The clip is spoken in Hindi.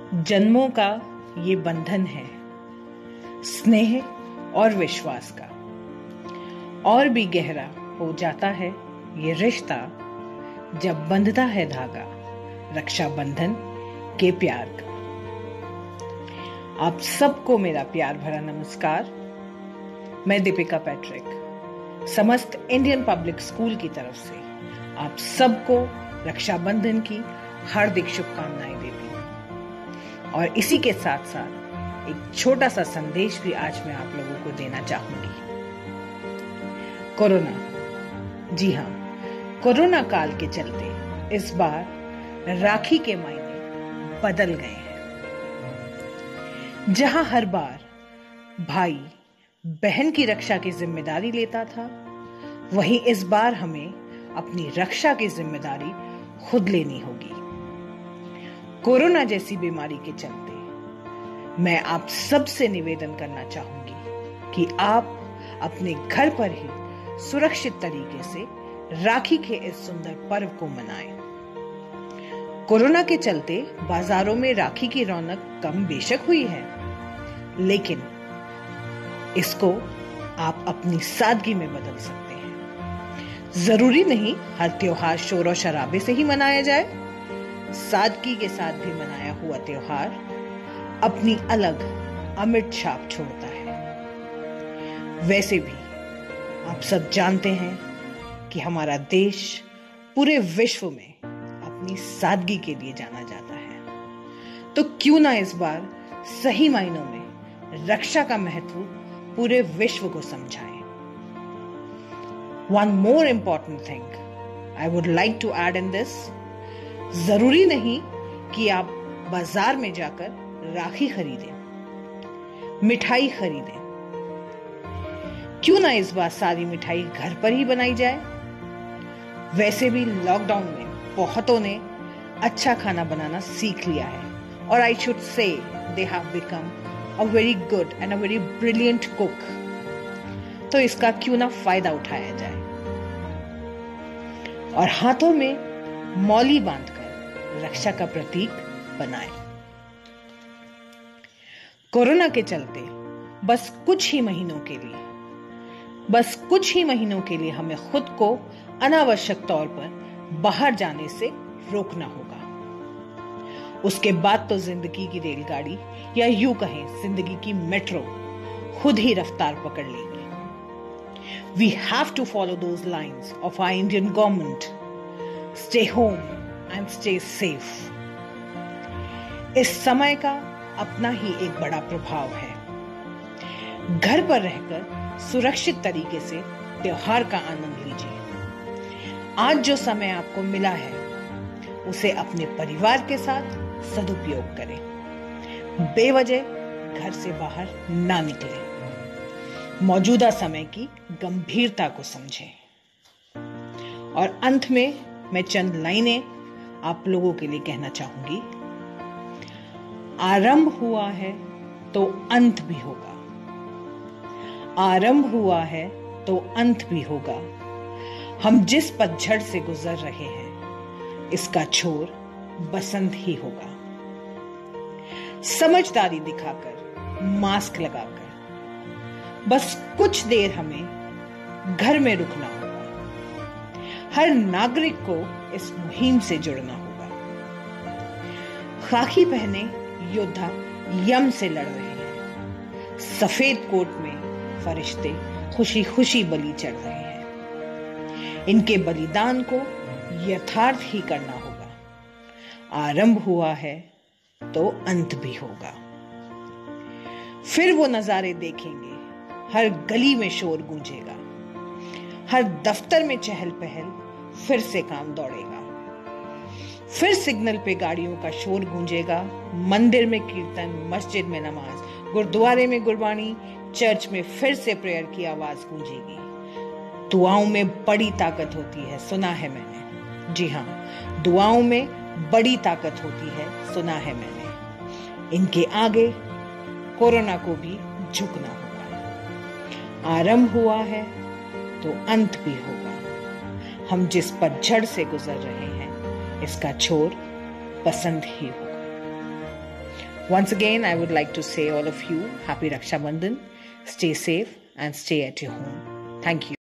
जन्मों का ये बंधन है, स्नेह और विश्वास का। और भी गहरा हो जाता है ये रिश्ता जब बंधता है धागा रक्षाबंधन के प्यार का। आप सबको मेरा प्यार भरा नमस्कार। मैं दीपिका पैट्रिक समस्त इंडियन पब्लिक स्कूल की तरफ से आप सबको रक्षाबंधन की हार्दिक शुभकामनाएं देती हूँ। और इसी के साथ साथ एक छोटा सा संदेश भी आज मैं आप लोगों को देना चाहूंगी। कोरोना, जी हाँ, कोरोना काल के चलते इस बार राखी के मायने बदल गए हैं। जहां हर बार भाई बहन की रक्षा की जिम्मेदारी लेता था, वहीं इस बार हमें अपनी रक्षा की जिम्मेदारी खुद लेनी होगी। कोरोना जैसी बीमारी के चलते मैं आप सबसे निवेदन करना चाहूंगी कि आप अपने घर पर ही सुरक्षित तरीके से राखी के इस सुंदर पर्व को मनाएं। कोरोना के चलते बाजारों में राखी की रौनक कम बेशक हुई है, लेकिन इसको आप अपनी सादगी में बदल सकते हैं। जरूरी नहीं हर त्योहार शोर और शराबे से ही मनाया जाए। सादगी के साथ भी मनाया हुआ त्योहार अपनी अलग अमिट छाप छोड़ता है। वैसे भी आप सब जानते हैं कि हमारा देश पूरे विश्व में अपनी सादगी के लिए जाना जाता है, तो क्यों ना इस बार सही मायनों में रक्षा का महत्व पूरे विश्व को समझाएं। One more important thing I would like to add in this, जरूरी नहीं कि आप बाजार में जाकर राखी खरीदें, मिठाई खरीदें। क्यों ना इस बार सारी मिठाई घर पर ही बनाई जाए। वैसे भी लॉकडाउन में बहुतों ने अच्छा खाना बनाना सीख लिया है, और I should say they have become a very good and a very brilliant cook. तो इसका क्यों ना फायदा उठाया जाए और हाथों में मौली बांधकर रक्षा का प्रतीक बनाएं। कोरोना के चलते बस कुछ ही महीनों के लिए हमें खुद को अनावश्यक तौर पर बाहर जाने से रोकना होगा। उसके बाद तो जिंदगी की रेलगाड़ी, या यूं कहें जिंदगी की मेट्रो, खुद ही रफ्तार पकड़ लेगी। We have to follow those lines of our Indian government. Stay home and stay safe. इस समय का अपना ही एक बड़ा प्रभाव है। घर पर रहकर सुरक्षित तरीके से त्योहार का आनंद लीजिए। आज जो समय आपको मिला है उसे अपने परिवार के साथ सदुपयोग करें। बेवजह घर से बाहर ना निकलें। मौजूदा समय की गंभीरता को समझें। और अंत में मैं चंद लाइनें आप लोगों के लिए कहना चाहूंगी। आरंभ हुआ है तो अंत भी होगा। आरंभ हुआ है तो अंत भी होगा। हम जिस पतझड़ से गुजर रहे हैं, इसका छोर बसंत ही होगा। समझदारी दिखाकर, मास्क लगाकर बस कुछ देर हमें घर में रुकना होगा। हर नागरिक को इस मुहिम से जुड़ना होगा। खाकी पहने योद्धा यम से लड़ रहे हैं। सफेद कोट में फरिश्ते खुशी खुशी बलि चढ़ रहे हैं। इनके बलिदान को यथार्थ ही करना होगा। आरंभ हुआ है तो अंत भी होगा। फिर वो नजारे देखेंगे, हर गली में शोर गूंजेगा, हर दफ्तर में चहल पहल, फिर से काम दौड़ेगा। फिर सिग्नल पे गाड़ियों का शोर गूंजेगा। मंदिर में कीर्तन, मस्जिद में नमाज, गुरुद्वारे में गुरबानी, चर्च में फिर से प्रेयर की आवाज गूंजेगी। दुआओं में बड़ी ताकत होती है, सुना है मैंने। जी हाँ, दुआओं में बड़ी ताकत होती है, सुना है मैंने। इनके आगे कोरोना को भी झुकना होगा। आरंभ हुआ है तो अंत भी होगा। हम जिस पतझड़ से गुजर रहे हैं, इसका छोर बसंत ही होगा। Once again, I would like to say all of you happy Raksha Bandhan. Stay safe and stay at your home. Thank you.